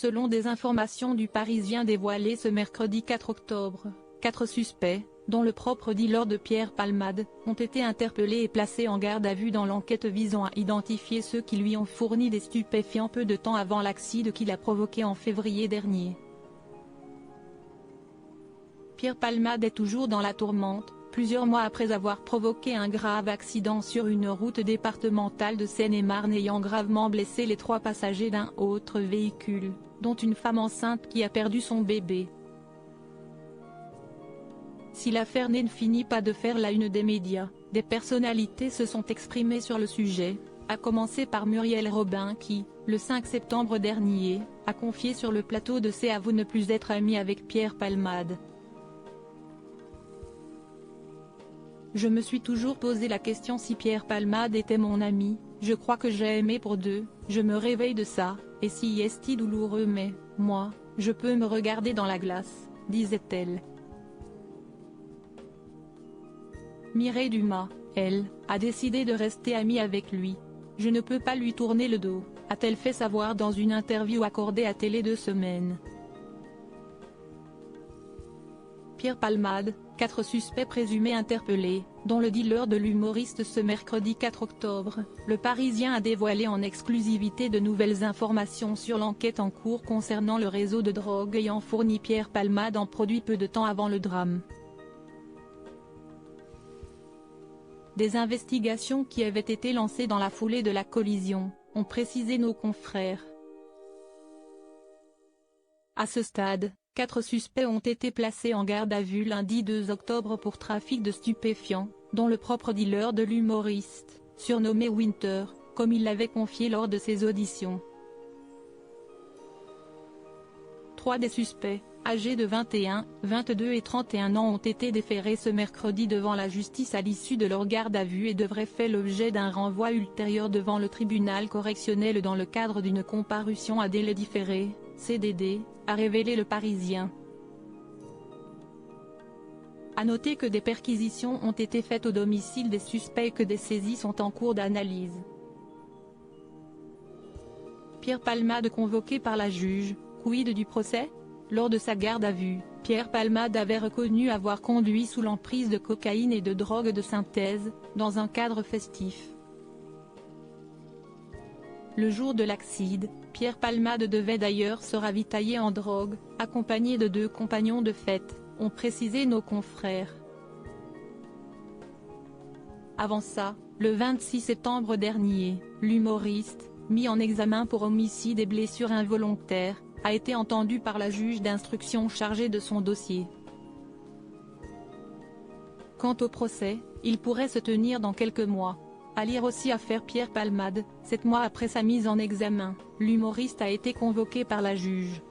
Selon des informations du Parisien dévoilées ce mercredi 4 octobre, 4 suspects, dont le propre dealer de Pierre Palmade, ont été interpellés et placés en garde à vue dans l'enquête visant à identifier ceux qui lui ont fourni des stupéfiants peu de temps avant l'accident qu'il a provoqué en février dernier. Pierre Palmade est toujours dans la tourmente, plusieurs mois après avoir provoqué un grave accident sur une route départementale de Seine-et-Marne ayant gravement blessé les 3 passagers d'un autre véhicule, dont une femme enceinte qui a perdu son bébé. Si l'affaire ne finit pas de faire la une des médias, des personnalités se sont exprimées sur le sujet, à commencer par Muriel Robin qui, le 5 septembre dernier, a confié sur le plateau de C'est à vous ne plus être ami avec Pierre Palmade. Je me suis toujours posé la question si Pierre Palmade était mon ami, je crois que j'ai aimé pour deux, je me réveille de ça, et si est douloureux mais, moi, je peux me regarder dans la glace, disait-elle. Mireille Dumas, elle, a décidé de rester amie avec lui. Je ne peux pas lui tourner le dos, a-t-elle fait savoir dans une interview accordée à Télé 2 Semaines. Pierre Palmade, 4 suspects présumés interpellés, dont le dealer de l'humoriste ce mercredi 4 octobre, le Parisien a dévoilé en exclusivité de nouvelles informations sur l'enquête en cours concernant le réseau de drogue ayant fourni Pierre Palmade en produit peu de temps avant le drame. Des investigations qui avaient été lancées dans la foulée de la collision, ont précisé nos confrères. À ce stade, 4 suspects ont été placés en garde à vue lundi 2 octobre pour trafic de stupéfiants, dont le propre dealer de l'humoriste, surnommé Winter, comme il l'avait confié lors de ses auditions. 3 des suspects, âgés de 21, 22 et 31 ans ont été déférés ce mercredi devant la justice à l'issue de leur garde à vue et devraient faire l'objet d'un renvoi ultérieur devant le tribunal correctionnel dans le cadre d'une comparution à délai différé, CDD, a révélé le Parisien. À noter que des perquisitions ont été faites au domicile des suspects et que des saisies sont en cours d'analyse. Pierre Palmade convoqué par la juge, quid du procès ? Lors de sa garde à vue, Pierre Palmade avait reconnu avoir conduit sous l'emprise de cocaïne et de drogue de synthèse, dans un cadre festif. Le jour de l'accident, Pierre Palmade devait d'ailleurs se ravitailler en drogue, accompagné de 2 compagnons de fête, ont précisé nos confrères. Avant ça, le 26 septembre dernier, l'humoriste, mis en examen pour homicide et blessures involontaires, a été entendu par la juge d'instruction chargée de son dossier. Quant au procès, il pourrait se tenir dans quelques mois. À lire aussi affaire Pierre Palmade, 7 mois après sa mise en examen, l'humoriste a été convoqué par la juge.